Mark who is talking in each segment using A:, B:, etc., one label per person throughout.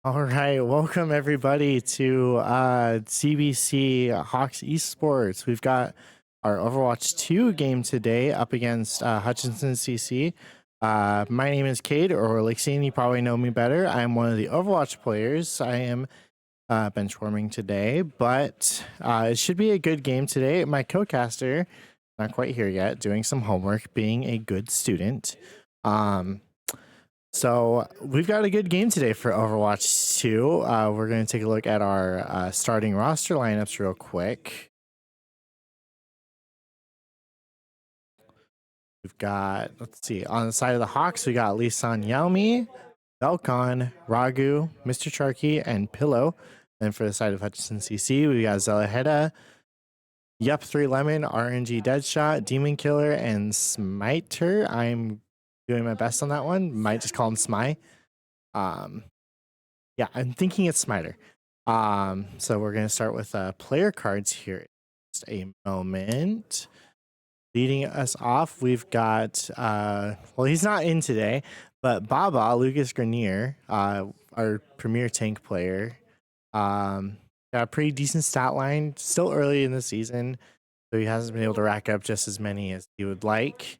A: All right, welcome everybody to CBC Hawks Esports. We've got our Overwatch 2 game today up against Hutchinson CC. My name is Cade, or Lixine, you probably know me better. I'm one of the Overwatch players. I am benchwarming today, but it should be a good game today. My co-caster, not quite here yet, doing some homework, being a good student. So we've got a good game today for Overwatch 2. We're going to take a look at our starting roster lineups real quick. We've got, let's see, on the side of the Hawks, we got Lisan Yaomi, Belcon, Ragu, Mr. Charky, and Pillow. Then for the side of Hutchinson CC, we got Zelaheda, Yup 3 Lemon, RNG Deadshot, Demon Killer, and Smiter. I'm doing my best on that one. Might just call him Smy. Yeah, I'm thinking it's Smiter. So we're going to start with player cards here. Just a moment. Leading us off, we've got, well, he's not in today, but Baba, Lucas Grenier, our premier tank player, got a pretty decent stat line. Still early in the season, so he hasn't been able to rack up just as many as he would like.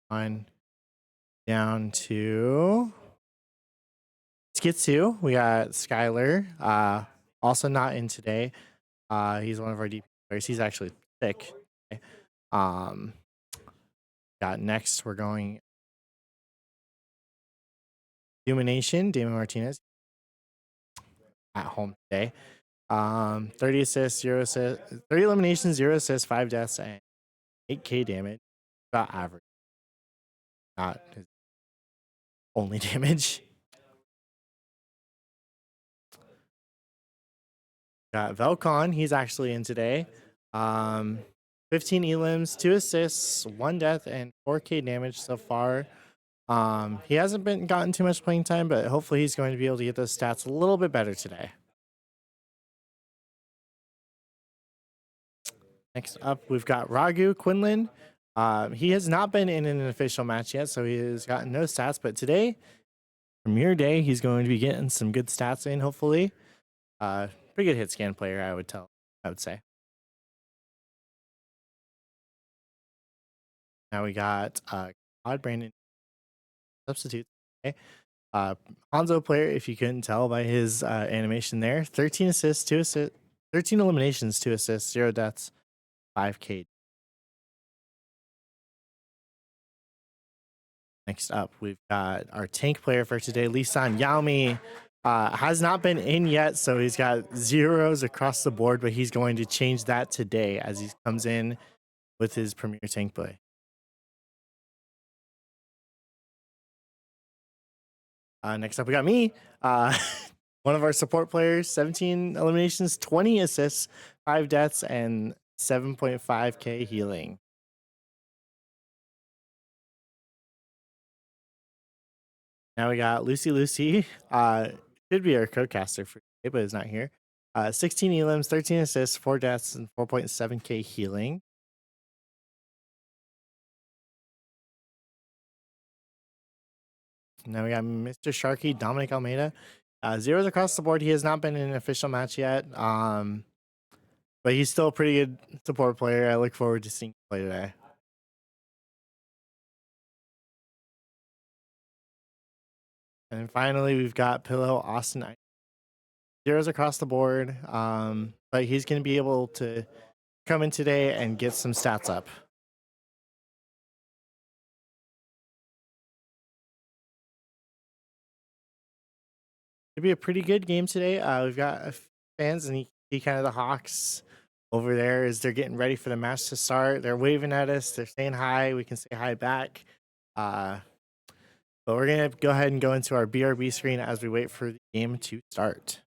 A: On down to Skitsu, we got Skylar, also not in today. He's one of our DP players. He's actually sick. Okay. Got next, we're going Illumination, Damon Martinez at home today. 30 assists, 0 assists, 30 eliminations, 0 assists, 5 deaths, and 8k damage. About average. Not his only damage. Got Velcon, he's actually in today. 15 elims, 2 assists, 1 death, and 4k damage so far. He hasn't gotten too much playing time, but hopefully he's going to be able to get those stats a little bit better today. Next up, we've got Ragu Quinlan. He has not been in an official match yet, so he has gotten no stats, but today, Premier Day, he's going to be getting some good stats in, hopefully. Pretty good hit scan player, I would say. Now we got Odd Brandon substitute. Okay. Hanzo player, if you couldn't tell by his animation there, 13 assists, 2 assists, 13 eliminations, 2 assists, 0 deaths, 5k. Next up, we've got our tank player for today, Lisan Yaomi. Has not been in yet, so he's got zeros across the board, but he's going to change that today as he comes in with his premier tank play. Next up, we got me, one of our support players, 17 eliminations, 20 assists, 5 deaths, and 7.5k healing. Now we got Lucy. Should be our co-caster for today, but is not here. 16 elims, 13 assists, 4 deaths, and 4.7k healing. Now we got Mr. Sharky, Dominic Almeida. Zeros across the board. He has not been in an official match yet, but he's still a pretty good support player. I look forward to seeing him play today. And then finally, we've got Pillow Austin. Zeros across the board, but he's going to be able to come in today and get some stats up. It'll be a pretty good game today. We've got fans and he kind of the Hawks over there as they're getting ready for the match to start. They're waving at us. They're saying hi. We can say hi back. But we're going to go ahead and go into our BRB screen as we wait for the game to start.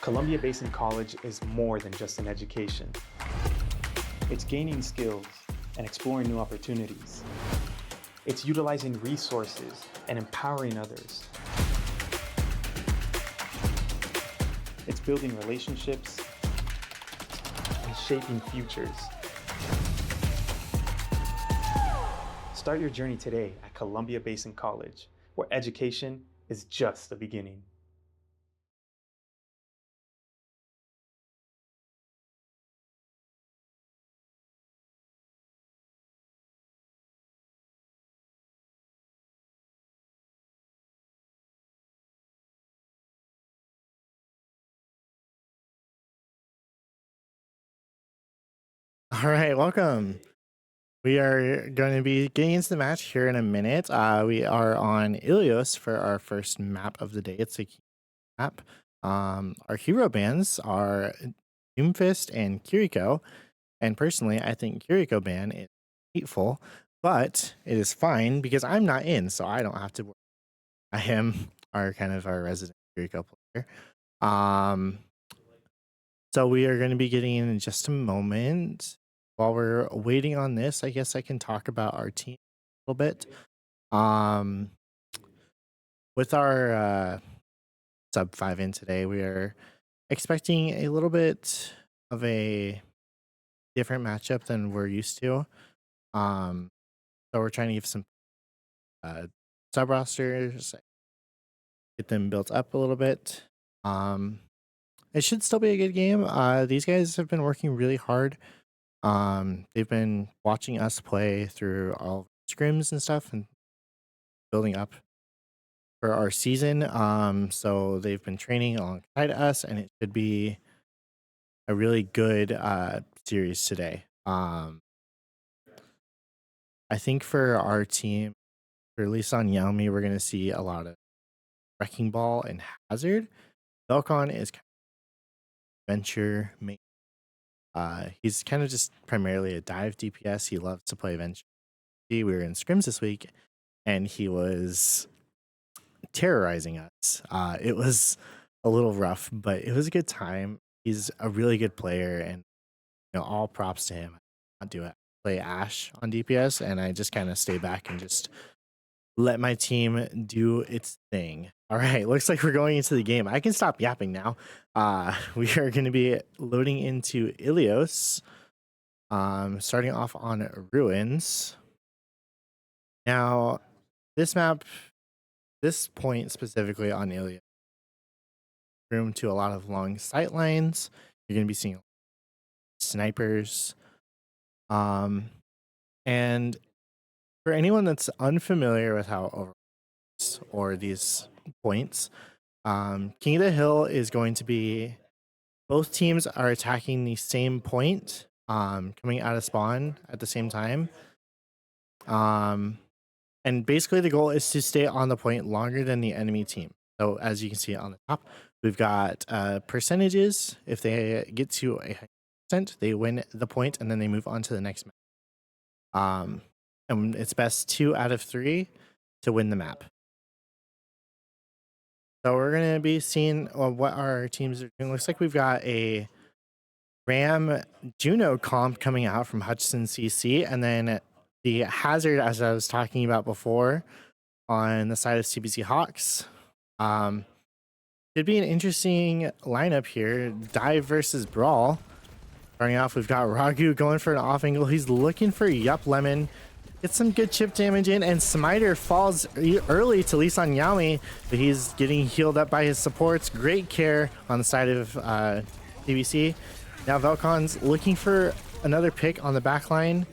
B: Columbia Basin College is more than just an education. It's gaining skills and exploring new opportunities. It's utilizing resources and empowering others. It's building relationships and shaping futures. Start your journey today at Columbia Basin College, where education is just the beginning.
A: All right, welcome. We are going to be getting into the match here in a minute. We are on Ilios for our first map of the day. It's a key map. Our hero bans are Doomfist and Kiriko. And personally, I think Kiriko ban is hateful, but it is fine because I'm not in, so I don't have to worry. I am our resident Kiriko player. So we are going to be getting in just a moment. While we're waiting on this, I guess I can talk about our team a little bit. With our sub 5 in today, we are expecting a little bit of a different matchup than we're used to. So we're trying to give some sub rosters, get them built up a little bit. It should still be a good game. These guys have been working really hard. They've been watching us play through all scrims and stuff and building up for our season. So they've been training alongside us, and it should be a really good series today. I think for our team, for at least on Yaomi, we're going to see a lot of Wrecking Ball and Hazard. Velcon is kind of Venture main. He's kind of just primarily a dive DPS. He loves to play Venture. We were in scrims this week, and he was terrorizing us. It was a little rough, but it was a good time. He's a really good player, and all props to him. I do it. Play Ashe on DPS, and I just kind of stay back and just let my team do its thing. All right, looks like we're going into the game. I can stop yapping now. We are going to be loading into Ilios, starting off on Ruins. Now, this map, this point specifically on Ilios, room to a lot of long sight lines. You're going to be seeing snipers. And for anyone that's unfamiliar with how Overwatch or these points, King of the Hill is going to be, both teams are attacking the same point, coming out of spawn at the same time. And basically the goal is to stay on the point longer than the enemy team. So as you can see on the top, we've got percentages. If they get to 100%, they win the point, and then they move on to the next map. And it's best 2 out of 3 to win the map. So we're going to be seeing what our teams are doing. Looks like we've got a Ram Juno comp coming out from Hutchinson CC, and then the Hazard, as I was talking about before, on the side of CBC Hawks. It'd be an interesting lineup here. Dive versus Brawl. Starting off, we've got Ragu going for an off angle. He's looking for Yup Lemon. Get some good chip damage in, and Smiter falls early to Lee San Yami, but he's getting healed up by his supports. Great care on the side of CBC. Now Velcon's looking for another pick on the back line.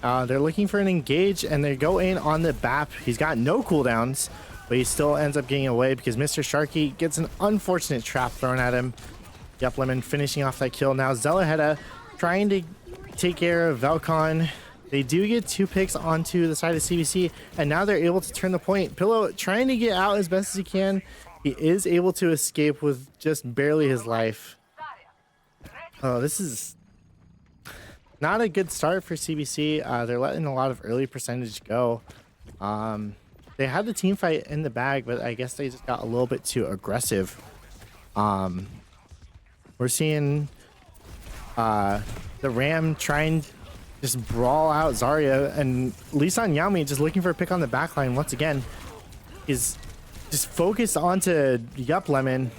A: They're looking for an engage, and they go in on the BAP. He's got no cooldowns, but he still ends up getting away because Mr. Sharky gets an unfortunate trap thrown at him. Yup Lemon finishing off that kill. Now Zelaheda trying to take care of Velcon. They do get 2 picks onto the side of CBC, and now they're able to turn the point. Pillow trying to get out as best as he can. He is able to escape with just barely his life. Oh, this is not a good start for CBC. They're letting a lot of early percentage go. They had the team fight in the bag, but I guess they just got a little bit too aggressive. We're seeing the Ram try and just brawl out Zarya, and Lisan Yami just looking for a pick on the backline once again. Is just focused onto Yup Lemon.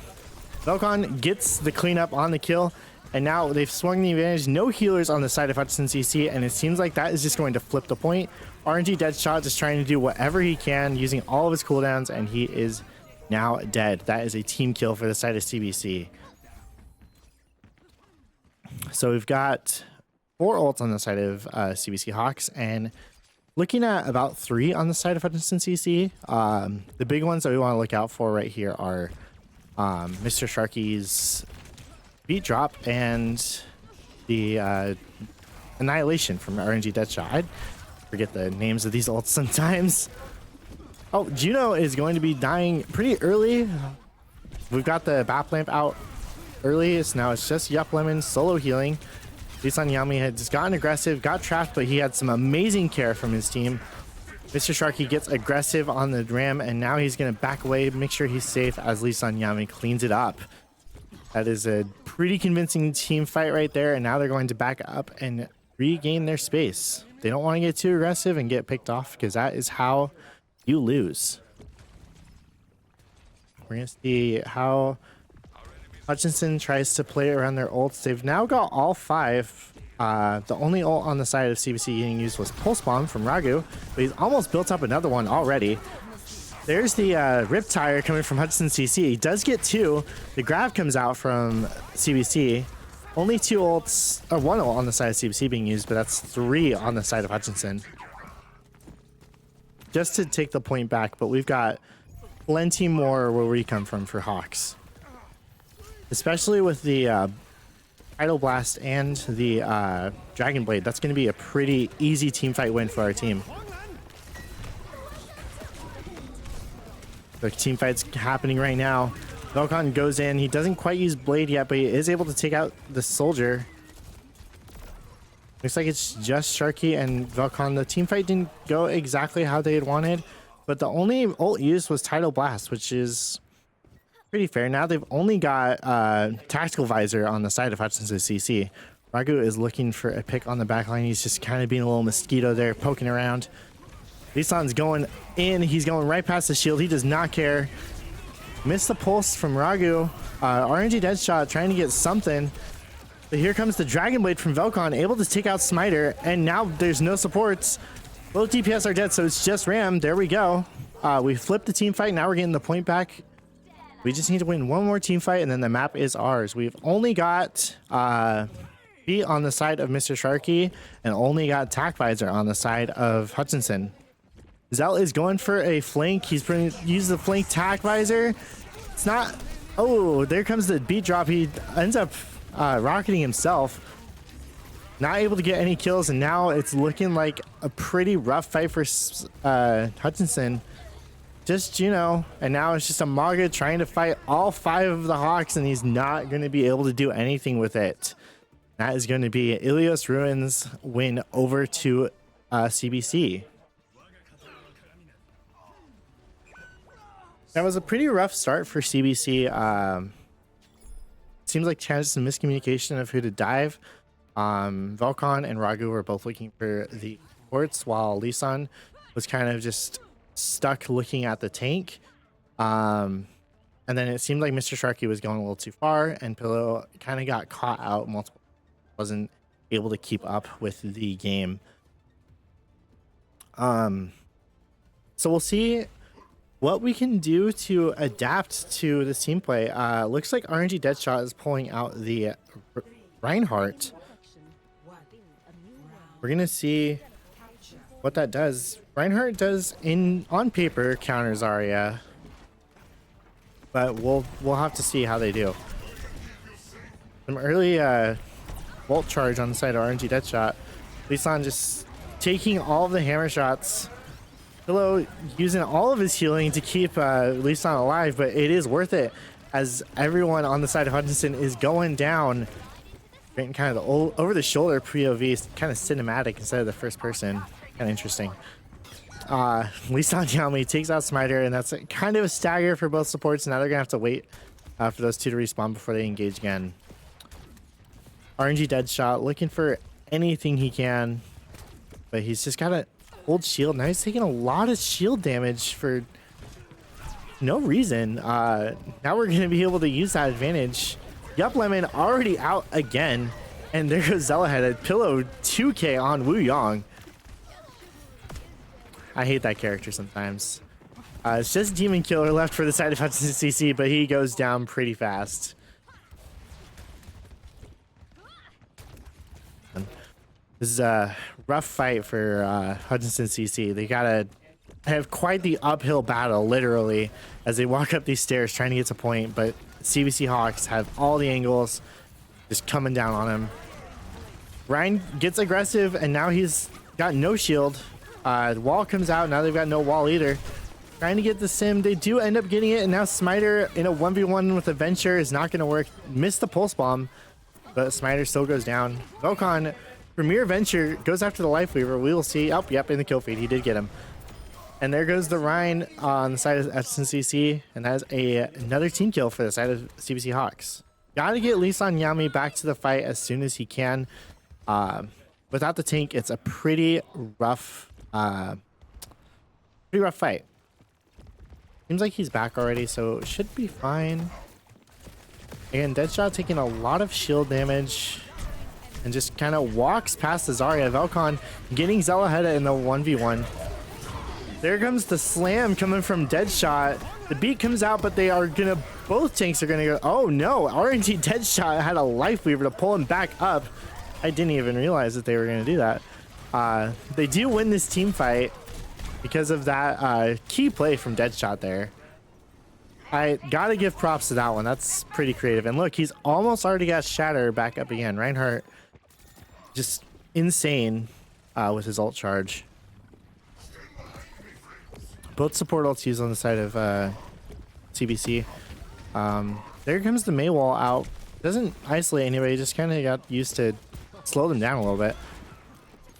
A: Velcon gets the cleanup on the kill, and now they've swung the advantage. No healers on the side of Hutchinson CC, and it seems like that is just going to flip the point. RNG Deadshot just trying to do whatever he can, using all of his cooldowns, and he is now dead. That is a team kill for the side of CBC. So we've got 4 ults on the side of CBC Hawks, and looking at about 3 on the side of Hutchinson CC. The big ones that we want to look out for right here are Mr. Sharky's beat drop and the annihilation from RNG Deadshot. I forget the names of these ults sometimes. Oh, Juno is going to be dying pretty early. We've got the BAP lamp out early, so now it's just Yup Lemon solo healing. Lisan Yami had just gotten aggressive, got trapped, but he had some amazing care from his team. Mr. Sharky gets aggressive on the Ram, and now he's going to back away, make sure he's safe as Lisan Yami cleans it up. That is a pretty convincing team fight right there, and now they're going to back up and regain their space. They don't want to get too aggressive and get picked off, because that is how you lose. We're going to see how Hutchinson tries to play around their ults. They've now got all 5. The only ult on the side of CBC getting used was Pulse Bomb from Ragu, but he's almost built up another one already. There's the Riptire coming from Hutchinson CC. He does get 2. The grab comes out from CBC. Only 2 ults, or 1 ult on the side of CBC being used, but that's 3 on the side of Hutchinson. Just to take the point back, but we've got plenty more where we come from for Hawks. Especially with the Idle Blast and the Dragon Blade. That's going to be a pretty easy team fight win for our team. The team fight's happening right now. Velcon goes in. He doesn't quite use Blade yet, but he is able to take out the soldier. Looks like it's just Sharky and Velcon. The team fight didn't go exactly how they had wanted, but the only ult used was Tidal Blast, which is pretty fair. Now they've only got Tactical Visor on the side of Hutchinson CC. Ragu is looking for a pick on the back line. He's just kind of being a little mosquito there, poking around. Lisan's going in. He's going right past the shield. He does not care. Missed the pulse from Ragu. RNG Deadshot trying to get something. But here comes the Dragon Blade from Velcon, able to take out Smiter. And now there's no supports. Both DPS are dead, so it's just Ram. There we go. We flipped the team fight. Now we're getting the point back. We just need to win one more team fight, and then the map is ours. We've only got beat on the side of Mr. Sharky, and only got Tac Visor on the side of Hutchinson. Zell is going for a flank. He's going to use the flank Tac Visor. It's not... Oh, there comes the beat drop. He ends up rocketing himself. Not able to get any kills, and now it's looking like a pretty rough fight for Hutchinson. Just, you know, and now it's just a Maga trying to fight all 5 of the Hawks, and he's not going to be able to do anything with it. That is going to be Ilios Ruins win over to CBC. That was a pretty rough start for CBC. Seems like chances of miscommunication of who to dive. Velcon and Ragu were both looking for the ports, while Lisan was kind of just stuck looking at the tank. And then it seemed like Mr. Sharky was going a little too far, and Pillow kind of got caught out multiple, wasn't able to keep up with the game. So we'll see what we can do to adapt to this team play. Looks like RNG Deadshot is pulling out the Reinhardt. We're gonna see what that does. Reinhardt does on paper counter Zarya, but we'll have to see how they do. Some early Volt charge on the side of RNG Deadshot. Lisan just taking all of the hammer shots. Pillow using all of his healing to keep Lisan alive, but it is worth it as everyone on the side of Hutchinson is going down. Getting kind of the over the shoulder POV, kind of cinematic instead of the first person. Kind of interesting. Lisan Yami takes out Smiter, and that's kind of a stagger for both supports. Now they're gonna have to wait for those two to respawn before they engage again. RNG Deadshot looking for anything he can, but he's just got a hold shield. Now he's taking a lot of shield damage for no reason. Now we're going to be able to use that advantage. Yup, Lemon already out again. And there goes Zellhead at Pillow 2K on Wu Yong. I hate that character sometimes. It's just Demon Killer left for the side of Hutchinson CC, but he goes down pretty fast. This is a rough fight for Hutchinson CC. They gotta have quite the uphill battle, literally, as they walk up these stairs trying to get to point, but CBC Hawks have all the angles just coming down on him. Ryan gets aggressive, and now he's got no shield. The wall comes out. Now they've got no wall either. Trying to get the sim. They do end up getting it, and now Smiter in a 1v1 with a Venture is not going to work. Missed the Pulse Bomb, but Smiter still goes down. Vokon, Premier Venture, goes after the Life Weaver. We will see. Oh, yep, in the kill feed. He did get him. And there goes the Rhine on the side of SNCC, and that is another team kill for the side of CBC Hawks. Got to get Lisan Yami back to the fight as soon as he can. Without the tank, it's a pretty rough fight. Seems like he's back already, so it should be fine. Again, Deadshot taking a lot of shield damage and just kind of walks past the Zarya. Velcon getting Zellhead in the 1v1. There comes the slam coming from Deadshot. The beat comes out, but both tanks are gonna go. Oh no, RNG Deadshot had a Life Weaver to pull him back up. I didn't even realize that they were gonna do that. They do win this team fight because of that key play from Deadshot there. I gotta give props to that one. That's pretty creative. And look, he's almost already got Shatter back up again. Reinhardt just insane with his ult charge. Both support ults used on the side of CBC. There comes the Mei wall out. Doesn't isolate anybody, just kind of got used to slow them down a little bit.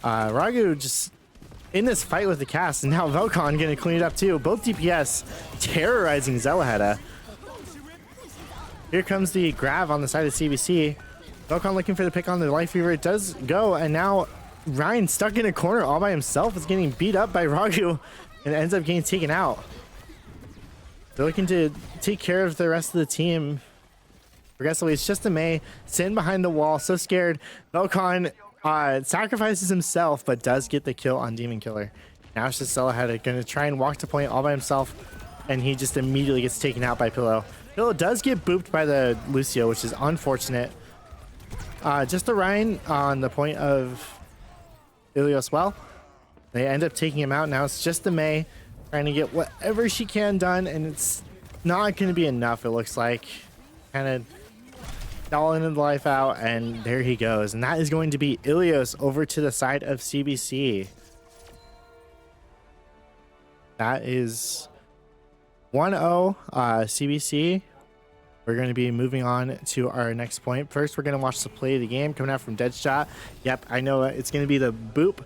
A: Ragu just in this fight with the cast, and now Velcon gonna clean it up too. Both DPS terrorizing Zellhead. Here comes the grab on the side of CBC. Velcon looking for the pick on the Life Weaver. It does go, and now Ryan stuck in a corner all by himself is getting beat up by Ragu and ends up getting taken out. They're looking to take care of the rest of the team progressively. It's just a Mei sitting behind the wall, so scared. Velcon sacrifices himself, but does get the kill on Demon Killer. Now it's just Zellhead gonna try and walk to point all by himself, and he just immediately gets taken out by Pillow. Pillow does get booped by the Lucio, which is unfortunate. Just the Ryan on the point of Ilios. Well, they end up taking him out. Now it's just the Mei trying to get whatever she can done, and it's not going to be enough, it looks like. Kind of stalling the life out, and there he goes. And that is going to be Ilios over to the side of CBC. That is 1-0 CBC. We're going to be moving on to our next point. First, we're going to watch the play of the game coming out from Deadshot. Yep, I know it's going to be the boop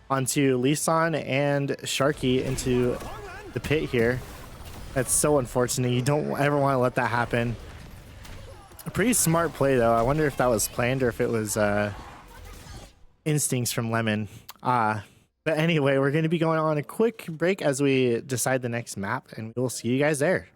A: onto Lisan and Sharky into the pit here. That's so unfortunate. You don't ever want to let that happen. A pretty smart play, though. I wonder if that was planned or if it was instincts from Lemon. But anyway, we're going to be going on a quick break as we decide the next map, and we'll see you guys there.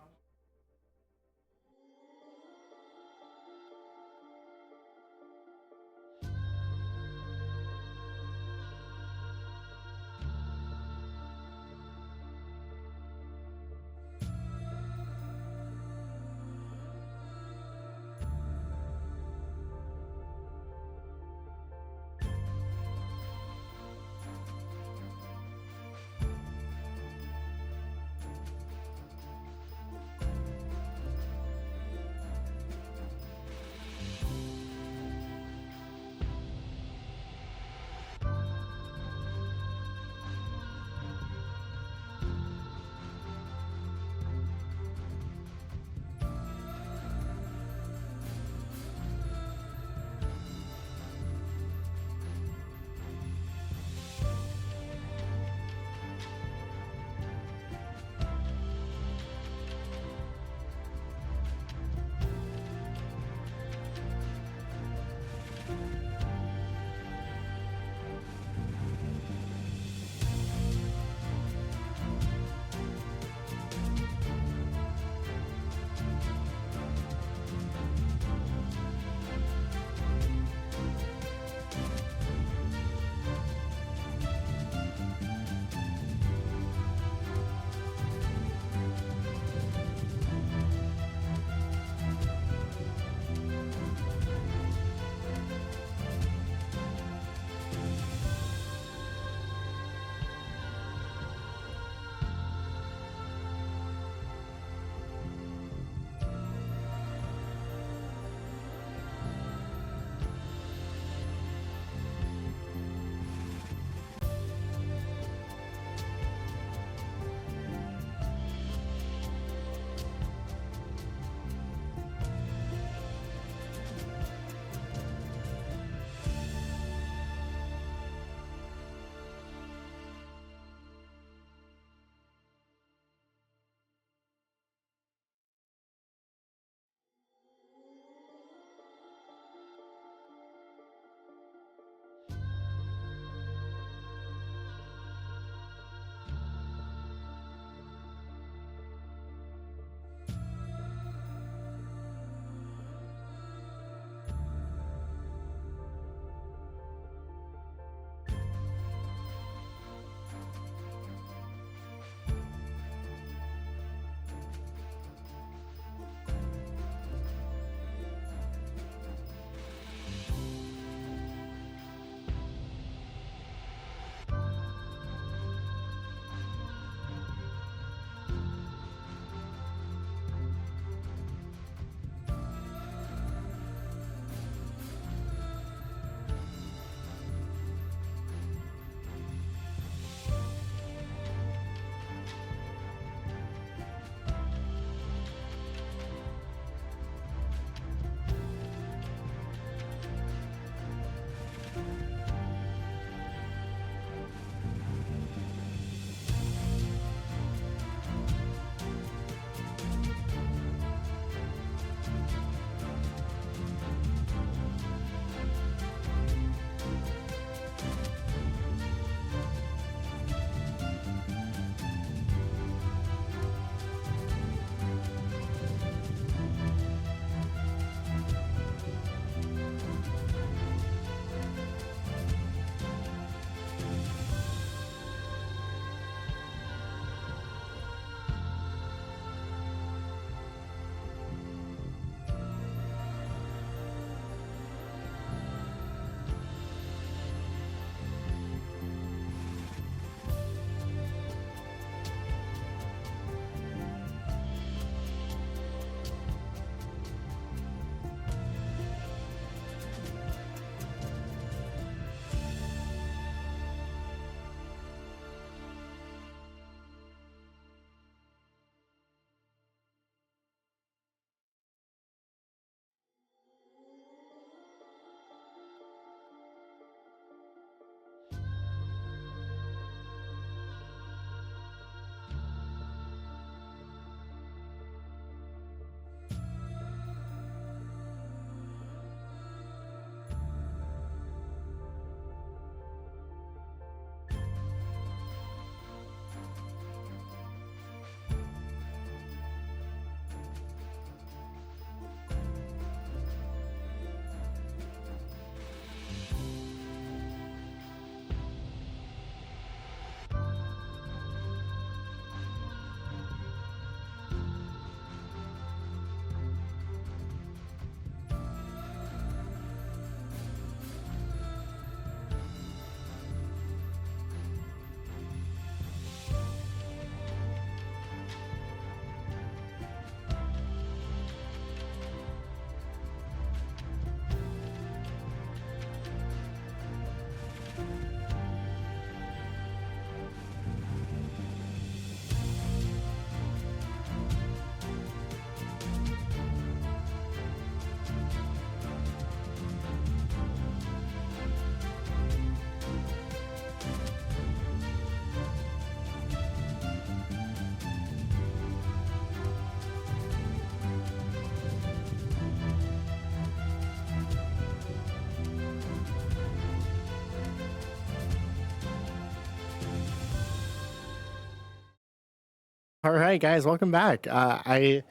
A: All right, guys, welcome back. I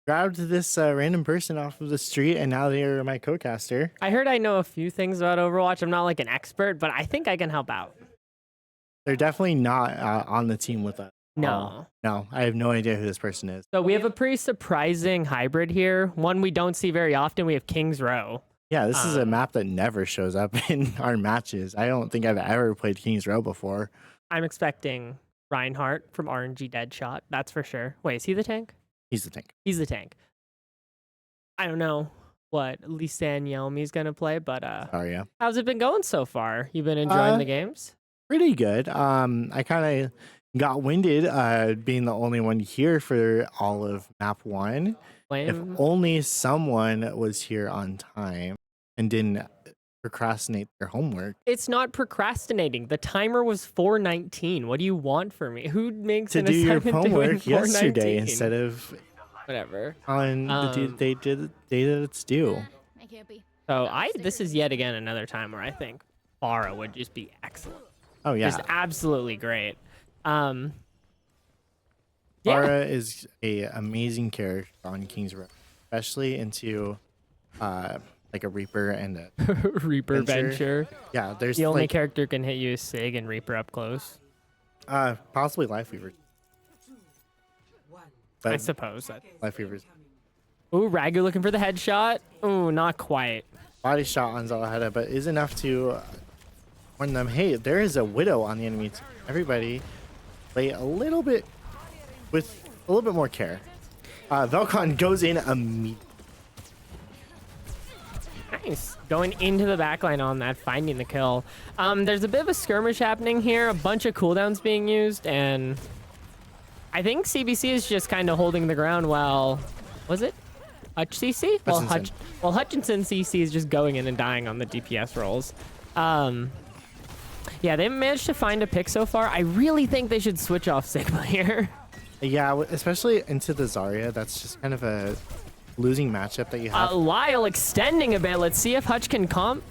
A: grabbed this random person off of the street, and now they're my co-caster.
C: I heard I know a few things about Overwatch. I'm not like an expert, but I think I can help out.
A: They're definitely not on the team with us.
C: No.
A: No, I have no idea who this person is.
C: So we have a pretty surprising hybrid here. One we don't see very often. We have King's Row.
A: Yeah, this is a map that never shows up in our matches. I don't think I've ever played King's Row before.
C: I'm expecting Reinhardt from RNG Deadshot. That's for sure. Wait, is he the tank?
A: He's the tank.
C: He's the tank. I don't know what Lisan Yelmi's going to play, but
A: yeah.
C: how's it been going so far? You been enjoying the games?
A: Pretty good. I kind of got winded being the only one here for all of map 1. If only someone was here on time and didn't procrastinate their homework.
C: It's not procrastinating. The timer was 4:19. What do you want from me? Who makes
A: to
C: an
A: do your
C: assignment
A: homework
C: doing
A: yesterday
C: 4:19?
A: instead of
C: whatever
A: on the day that it's due?
C: So this is yet again another time where I think Farah would just be excellent.
A: Oh yeah,
C: Just absolutely great.
A: Farah is a amazing character on King's Row, especially into like a Reaper and a
C: Reaper Venture.
A: Yeah, there's
C: the only character who can hit you is Sig and Reaper up close.
A: Possibly Lifeweaver. But
C: I suppose that.
A: Lifeweaver's
C: Ooh, Ragu looking for the headshot. Ooh, not quite.
A: body shot on Zalaheda, but is enough to warn them, hey, there is a Widow on the enemy team. Everybody play a little bit with a little bit more care. Velcon goes in immediately.
C: Nice. Going into the backline on that, finding the kill. There's a bit of a skirmish happening here, a bunch of cooldowns being used, and I think CBC is just kind of holding the ground while, was it Hutch CC? Well, Hutchinson CC is just going in and dying on the DPS rolls. Yeah, they managed to find a pick so far. I really think they should switch off Sigma here.
A: Yeah, especially into the Zarya. That's just kind of a losing matchup that you have.
C: Lyle extending a bit. Let's see if Hutch can comp.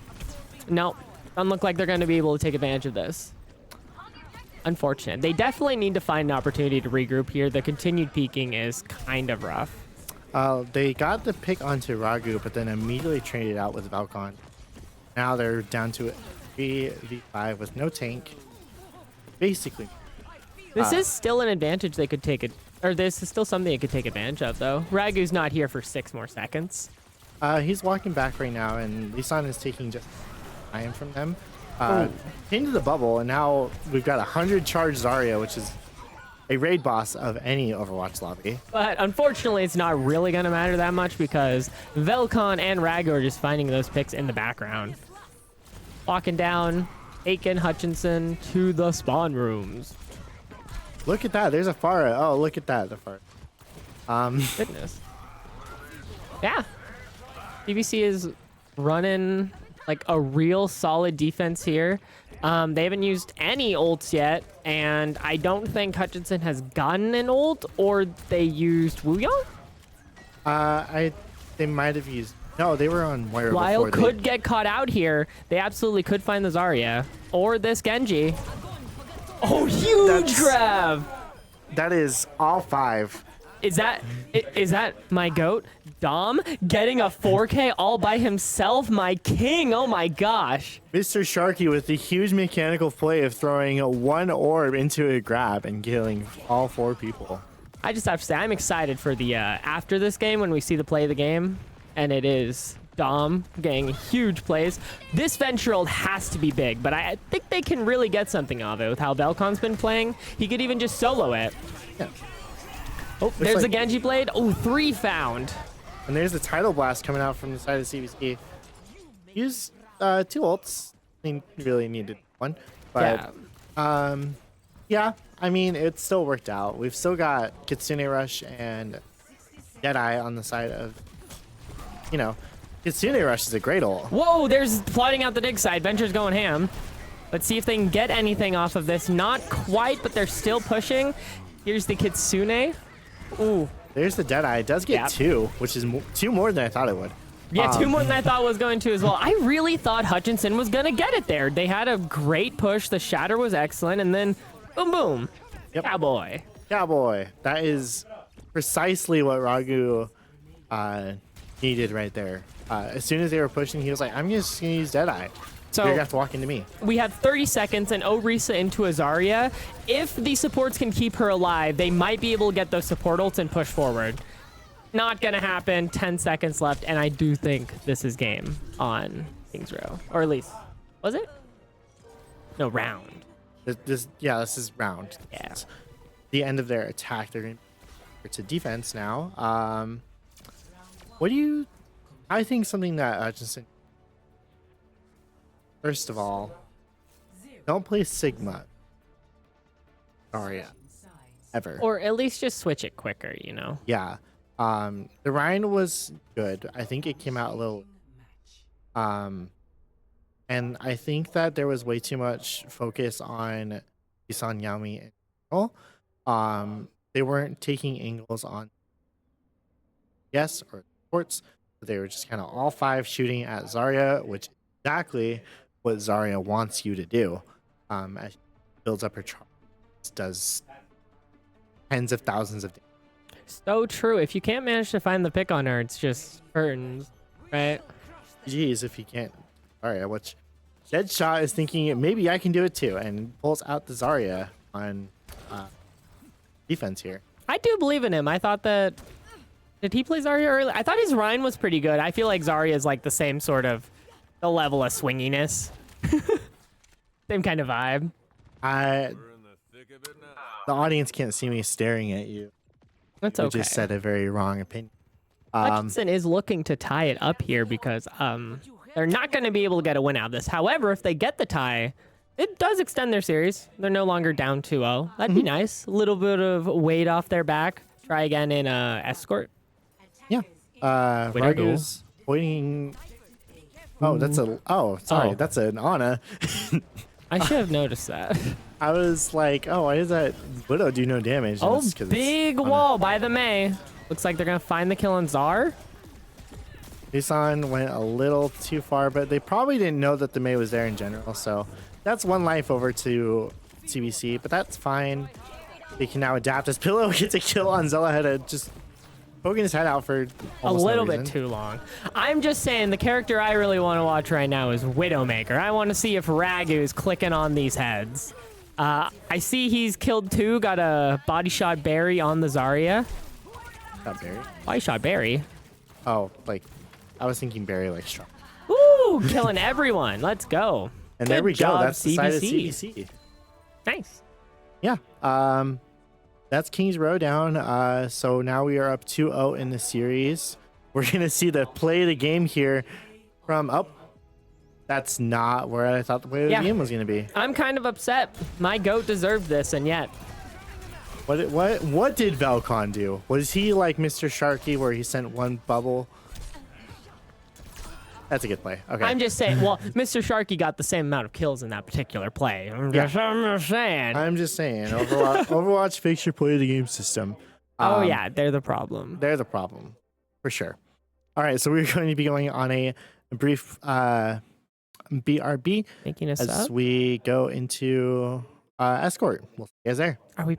C: No, doesn't look like they're going to be able to take advantage of this. Unfortunate. They definitely need to find an opportunity to regroup here. The continued peeking is kind of rough.
A: They got the pick onto Ragu, but then immediately traded out with Valcon. Now they're down to 3v5 with no tank. Basically.
C: This is still an advantage they could take it. Or this is still something they could take advantage of, though. Ragu's not here for 6 more seconds.
A: He's walking back right now, and Lisan is taking just time from them. Into the bubble, and now we've got 100 charged Zarya, which is a raid boss of any Overwatch lobby.
C: But unfortunately, it's not really going to matter that much because Velcon and Ragu are just finding those picks in the background. Walking down, Aiken, Hutchinson to the spawn rooms.
A: Look at that. There's a Farah. Oh, look at that. The Farah.
C: Goodness. Yeah. BBC is running like a real solid defense here. They haven't used any ults yet, and I don't think Hutchinson has gotten an ult, or they used Wuyong?
A: They might have used... No, they were on Moira
C: Lyle
A: before.
C: could get caught out here. They absolutely could find the Zarya, or this Genji. Oh, huge grab!
A: That is all 5.
C: Is that my goat? Dom getting a 4K all by himself? My king, oh my gosh.
A: Mr. Sharky with the huge mechanical play of throwing one orb into a grab and killing all 4 people.
C: I just have to say, I'm excited for the after this game when we see the play of the game, and it is Dom getting huge plays. This Venture has to be big, but I think they can really get something out of it with how Velcon's been playing. He could even just solo it.
A: Yeah.
C: Oh, there's the Genji blade. Oh, 3 found.
A: And there's the Tidal Blast coming out from the side of CBC. Use 2 ults. I mean, really needed 1. But, yeah, I mean, it still worked out. We've still got Kitsune Rush and Deadeye on the side of, you know, Kitsune Rush is a great ult.
C: Whoa, there's plotting out the dig side. Venture's going ham. Let's see if they can get anything off of this. Not quite, but they're still pushing. Here's the Kitsune. Ooh.
A: There's the Deadeye. It does get 2, which is 2 more than I thought it would.
C: Yeah, 2 more than I thought was going to as well. I really thought Hutchinson was going to get it there. They had a great push. The shatter was excellent. And then, boom, boom.
A: Yep.
C: Cowboy.
A: Cowboy. That is precisely what Ragu needed right there. As soon as they were pushing, he was like, I'm just going to use Deadeye.
C: So
A: You're going to have to walk into me.
C: we have 30 seconds and Orisa into Azaria. If the supports can keep her alive, they might be able to get those support ults and push forward. Not going to happen. 10 seconds left, and I do think this is game on King's Row. Or at least, was it? No, round.
A: This is round.
C: Yeah.
A: It's the end of their attack. They're going to defense now. I think something that Hutchinson. First of all, don't play Sigma. Zarya. Ever.
C: Or at least just switch it quicker, you know?
A: Yeah. The Rhine was good. I think it came out a little. And I think that there was way too much focus on Isan Yami and Angle. They weren't taking angles on or sports. They were just kind of all five shooting at Zarya, which is exactly what Zarya wants you to do. As she builds up her charge, does tens of thousands of damage.
C: So true. If you can't manage to find the pick on her, it's just curtains, right?
A: Geez, if you can't. Zarya, which Deadshot is thinking maybe I can do it too, and pulls out the Zarya on defense here.
C: I do believe in him. I thought that... Did he play Zarya early? I thought his Rhine was pretty good. I feel like Zarya is like the same sort of... the level of swinginess. Same kind of vibe.
A: The audience can't see me staring at you.
C: That's
A: You
C: okay.
A: just said a very wrong opinion.
C: Hutchinson is looking to tie it up here because they're not going to be able to get a win out of this. However, if they get the tie, it does extend their series. They're no longer down 2-0. That'd be nice. A little bit of weight off their back. Try again in Escort.
A: Yeah. Ragu's pointing. Oh, that's a. Oh, sorry.
C: Oh.
A: That's an Ana.
C: I should have noticed that.
A: I was like, oh, why does that Widow do no damage? And
C: Oh,
A: it's 'cause it's
C: big
A: Ana.
C: wall by the Mei. Looks like they're going to find the kill on Zar.
A: Isan went a little too far, but they probably didn't know that the Mei was there in general. So that's one life over to CBC, but that's fine. They can now adapt as Pillow gets a kill on Zella Hedda, just poking his head out for
C: A
A: almost
C: little
A: no
C: bit
A: reason.
C: too long. I'm just saying the character I really want to watch right now is Widowmaker. I want to see if Ragu is clicking on these heads. I see he's killed two, got a body shot Barry on the Zarya.
A: Not Barry.
C: Body shot Barry.
A: Oh, like I was thinking Barry like strong.
C: Woo! Killing everyone. Let's go.
A: And there
C: Good
A: we go.
C: job,
A: That's the side of
C: CBC.
A: CBC.
C: Nice.
A: Yeah. That's King's Row down. So now we are up 2-0 in the series. We're gonna see the play of the game here from up. That's not where I thought the play of the game was gonna be.
C: I'm kind of upset. My goat deserved this, and yet.
A: What did Velcon do? Was he like Mr. Sharky where he sent one bubble? That's a good play. Okay.
C: I'm just saying, well, Mr. Sharky got the same amount of kills in that particular play. I'm just saying.
A: I'm just saying. Overwatch fakes your play of the game system.
C: Oh, yeah, they're the problem.
A: They're the problem, for sure. All right, so we're going to be going on a brief BRB
C: Making us
A: as
C: up?
A: we go into Escort. We'll see you guys there.
C: Are we?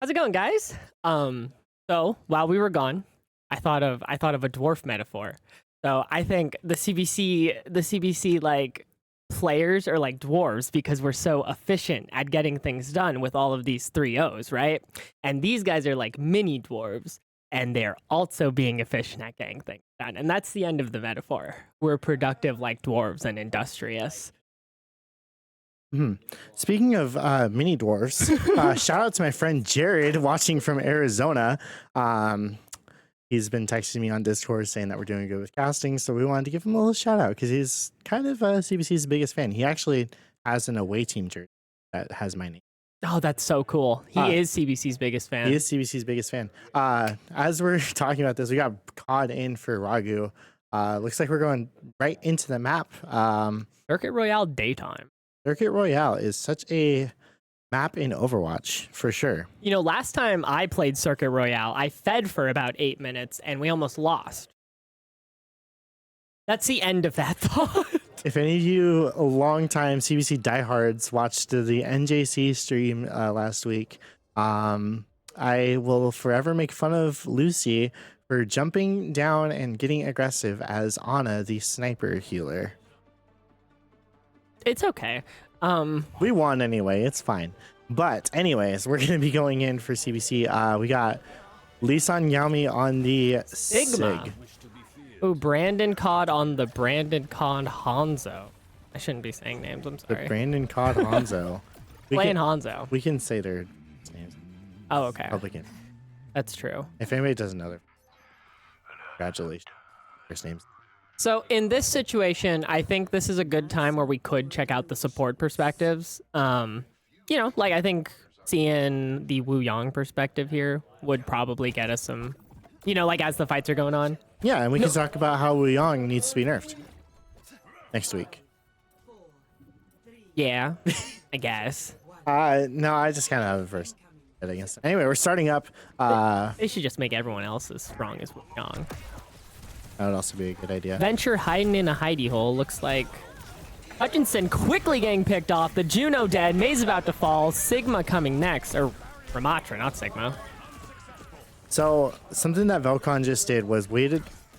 C: How's it going, guys? So while we were gone, I thought of a dwarf metaphor. So I think the CBC like players are like dwarves because we're so efficient at getting things done with all of these 3-0s, right? And these guys are like mini dwarves, and they're also being efficient at getting things done. And that's the end of the metaphor. We're productive like dwarves and industrious.
A: Speaking of mini dwarfs, shout out to my friend Jared watching from Arizona. He's been texting me on Discord saying that we're doing good with casting, so we wanted to give him a little shout out because he's kind of CBC's biggest fan. He actually has an away team jersey that has my name.
C: Oh, that's so cool. He is CBC's biggest fan.
A: He is CBC's biggest fan. As we're talking about this, we got COD in for Ragu. Looks like we're going right into the map.
C: Circuit Royale daytime.
A: Circuit Royale is such a map in Overwatch, for sure.
C: You know, last time I played Circuit Royale, I fed for about 8 minutes, and we almost lost. That's the end of that thought.
A: If any of you longtime CBC diehards watched the NJCAAE stream last week, I will forever make fun of Lucy for jumping down and getting aggressive as Ana, the sniper healer.
C: It's okay.
A: We won anyway. It's fine. But anyways, we're going to be going in for CBC. We got Lisan Yami on the
C: Sigma.
A: Sig.
C: Oh, Brandon Cod on the Brandon Cod Hanzo. I shouldn't be saying names. I'm
A: The
C: sorry.
A: Brandon Cod Hanzo.
C: Playing Hanzo.
A: We can say their names.
C: Oh, okay.
A: Public info.
C: That's true.
A: If anybody doesn't know, congratulations. First names.
C: So in this situation, I think this is a good time where we could check out the support perspectives. You know, like I think seeing the Wu Yang perspective here would probably get us some, you know, like as the fights are going on.
A: Yeah, and we can talk about how Wu Yang needs to be nerfed next week.
C: Yeah, I guess.
A: No, I just kind of have a first hit against it. Anyway, we're starting up.
C: They should just make everyone else as strong as Wu Yang.
A: That would also be a good idea.
C: Venture hiding in a hidey hole. Looks like Hutchinson quickly getting picked off. The Juno dead. May's about to fall. Sigma coming next. Or Ramatra, not Sigma.
A: So something that Velcon just did was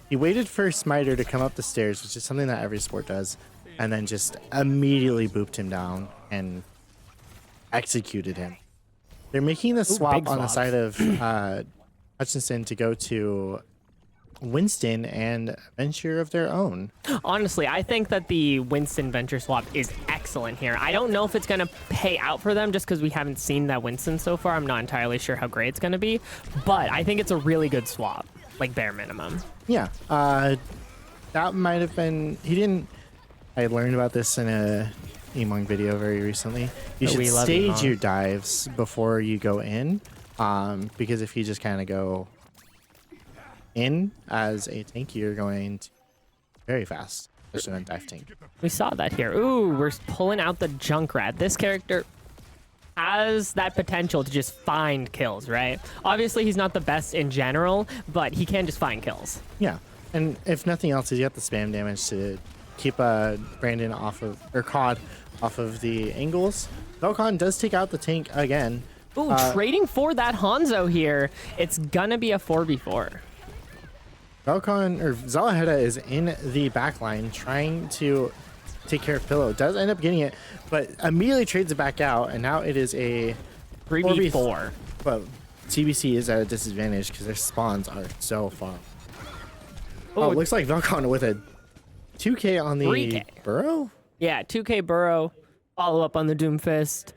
A: he waited for Smiter to come up the stairs, which is something that every sport does, and then just immediately booped him down and executed him. They're making the swap on the side of Hutchinson to go to Winston and venture of their own.
C: Honestly, I think that the Winston venture swap is excellent here. I don't know if it's going to pay out for them just because we haven't seen that Winston so far. I'm not entirely sure how great it's going to be, but I think it's a really good swap, like bare minimum.
A: Yeah, that might have been... I learned about this in a Emong video very recently. You should stage your dives before you go in, because if you just kind of go in as a tank, you're going to very fast, especially on a dive tank.
C: We saw that here. Ooh, we're pulling out the Junkrat. This character has that potential to just find kills, right? Obviously, he's not the best in general, but he can just find kills.
A: Yeah, and if nothing else, he's got the spam damage to keep Brandon off of, or COD off of the angles. Velcon does take out the tank again.
C: Ooh, trading for that Hanzo here. It's gonna be a 4v4.
A: Velcon, or Zalaheda, is in the back line trying to take care of Pillow. Does end up getting it, but immediately trades it back out, and now it is a
C: 3v4.
A: But CBC is at a disadvantage because their spawns are so far. Oh, it looks like Velcon with a 2K on the
C: 3K.
A: Burrow?
C: Yeah, 2K Burrow. Follow up on the Doomfist.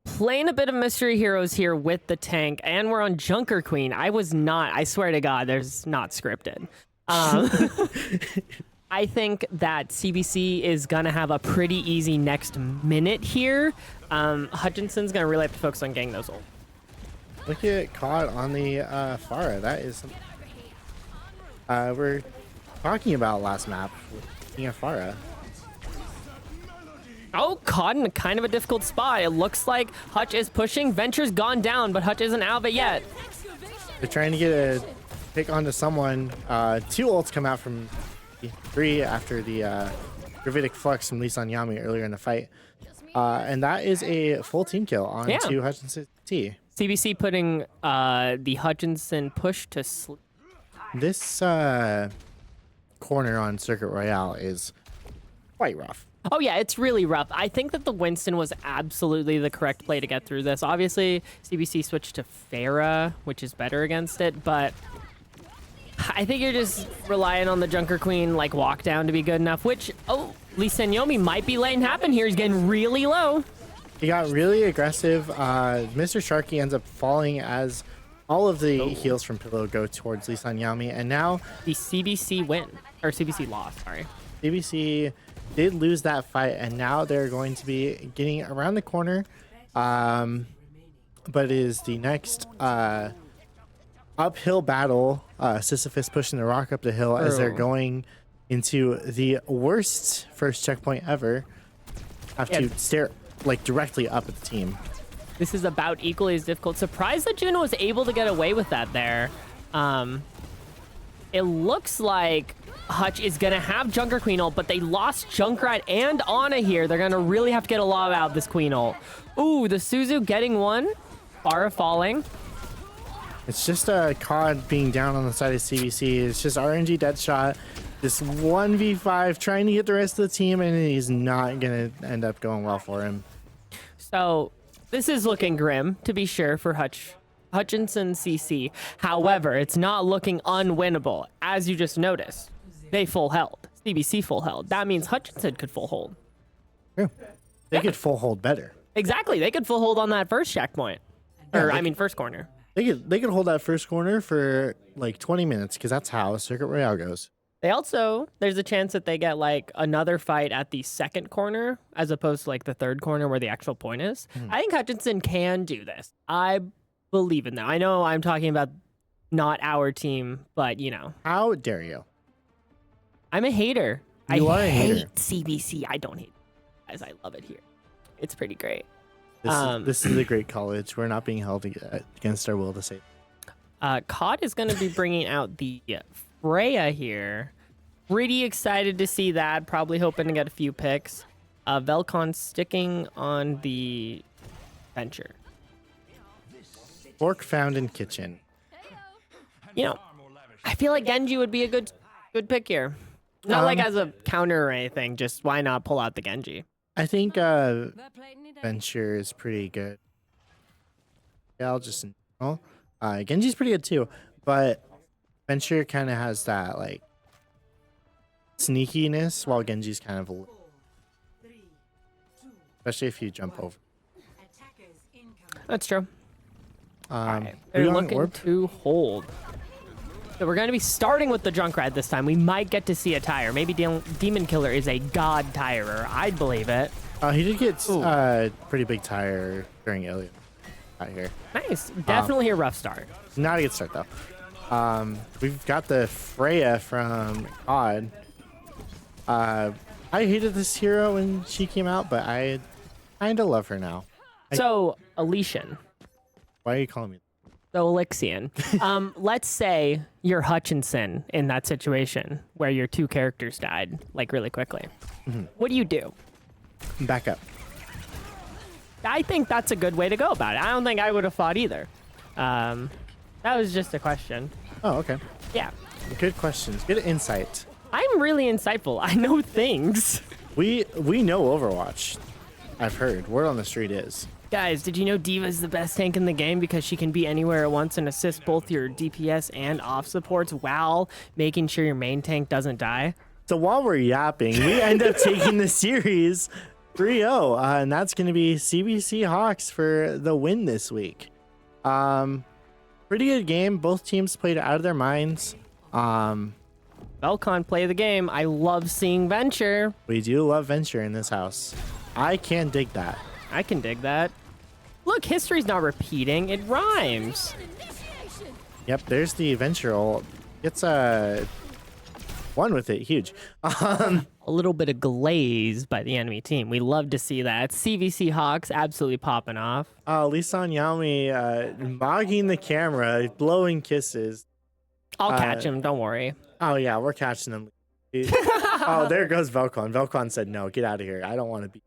C: Playing a bit of Mystery Heroes here with the tank, and we're on Junker Queen. I swear to God, there's not scripted. I think that CBC is going to have a pretty easy next minute here. Hutchinson's going to really have to focus on getting those ult.
A: Look at COD on the Pharah. That is something we're talking about last map with Pharah.
C: Oh, caught in kind of a difficult spot. It looks like Hutch is pushing. Venture's gone down, but Hutch isn't out of it yet.
A: They're trying to get a pick onto someone. 2 ults come out from 3 after the Gravitic Flux from Lisan Yami earlier in the fight. And that is a full team kill on
C: Yeah.
A: to Hutchinson T.
C: CBC putting the Hutchinson push to sleep.
A: This corner on Circuit Royale is quite rough.
C: Oh, yeah, it's really rough. I think that the Winston was absolutely the correct play to get through this. Obviously, CBC switched to Pharah, which is better against it, but I think you're just relying on the Junker Queen, like, walk down to be good enough, which, oh, Lee Senyomi might be letting happen here. He's getting really low.
A: He got really aggressive. Mr. Sharky ends up falling as all of the heals from Pillow go towards Lee Sanyami, and now
C: The CBC win, or CBC lost, sorry.
A: CBC did lose that fight, and now they're going to be getting around the corner. But it is the next uphill battle. Sisyphus pushing the rock up the hill as they're going into the worst first checkpoint ever. Have to stare like directly up at the team.
C: This is about equally as difficult. Surprised that Juno was able to get away with that there. It looks like Hutch is going to have Junker Queen ult, but they lost Junkrat and Ana here. They're going to really have to get a lot out of this Queen ult. Ooh, the Suzu getting one. Pharah falling.
A: It's just a COD being down on the side of CBC. It's just RNG Deadshot. This 1v5 trying to get the rest of the team, and he's not going to end up going well for him.
C: So this is looking grim, to be sure, for Hutchinson CC. However, it's not looking unwinnable. As you just noticed, they full held. CBC full held. That means Hutchinson could full hold.
A: True. They could full hold better.
C: Exactly. They could full hold on that first checkpoint. First corner.
A: They could hold that first corner for like 20 minutes because that's how Circuit Royale goes.
C: They also, there's a chance that they get like another fight at the second corner as opposed to like the third corner where the actual point is. I think Hutchinson can do this. I believe in them. I know I'm talking about not our team, but you know.
A: How dare you?
C: I'm a hater.
A: You are a hater.
C: hate CBC. I don't hate it, guys. I love it here. It's pretty great.
A: This is a great college. We're not being held against our will to say.
C: COD is going to be bringing out the Freya here. Pretty excited to see that. Probably hoping to get a few picks. Velcon sticking on the Venture.
A: Fork found in kitchen.
C: You know, I feel like Genji would be a good pick here. Not like as a counter or anything. Just why not pull out the Genji?
A: I think Venture is pretty good. Yeah, I'll just Genji's pretty good too, but Venture kind of has that like sneakiness, while Genji's kind of especially if you jump over.
C: That's true.
A: Right.
C: They're looking to hold. So we're going to be starting with the Junkrat this time. We might get to see a tire. Maybe Demon Killer is a god tirer. I'd believe it.
A: He did get pretty big tire during Iliad out here.
C: Nice. Definitely a rough start.
A: Not a good start though. We've got the Freya from COD. I hated this hero when she came out, but I kind of love her now.
C: So, Elysian.
A: Why are you calling me?
C: So, Elixian. Let's say you're Hutchinson in that situation where your two characters died, like, really quickly. What do you do?
A: Back up.
C: I think that's a good way to go about it. I don't think I would have fought either. That was just a question.
A: Oh, okay.
C: Yeah.
A: Good questions. Good insight.
C: I'm really insightful. I know things.
A: We know Overwatch. I've heard. Word on the street is.
C: Guys, did you know D.Va is the best tank in the game because she can be anywhere at once and assist both your DPS and off supports while making sure your main tank doesn't die?
A: So while we're yapping, we end up taking the series 3-0, and that's going to be CBC Hawks for the win this week. Pretty good game. Both teams played out of their minds.
C: Velcon, play the game. I love seeing Venture.
A: We do love Venture in this house. I can dig that.
C: I can dig that. Look, history's not repeating. It rhymes.
A: Yep, there's the Venture ult. It's one with it. Huge.
C: A little bit of glaze by the enemy team. We love to see that. CVC Hawks absolutely popping off.
A: Lisan Yami mogging the camera, blowing kisses.
C: I'll catch him. Don't worry.
A: Oh, yeah, we're catching him. Oh, there goes Velcon. Velcon said, no, get out of here. I don't want to be.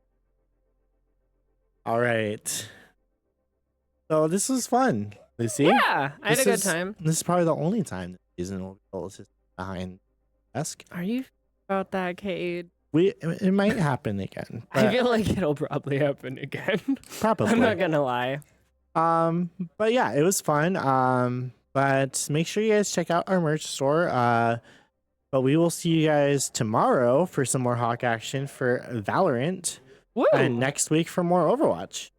A: All right. So this was fun, Lucy.
C: Yeah, I had a good time.
A: This is probably the only time this season we'll be able to sit behind the desk.
C: Are you about that, Cade?
A: It might happen again.
C: I feel like it'll probably happen again.
A: Probably.
C: I'm not gonna lie.
A: But yeah, it was fun. But make sure you guys check out our merch store. But we will see you guys tomorrow for some more Hawk action for Valorant.
C: Woo!
A: And next week for more Overwatch.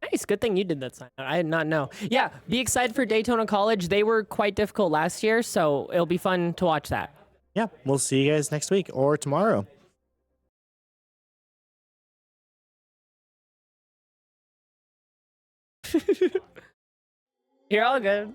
C: Nice. Good thing you did that sign. I did not know. Yeah, be excited for Daytona College. They were quite difficult last year, so it'll be fun to watch that.
A: Yeah, we'll see you guys next week or tomorrow.
C: You're all good.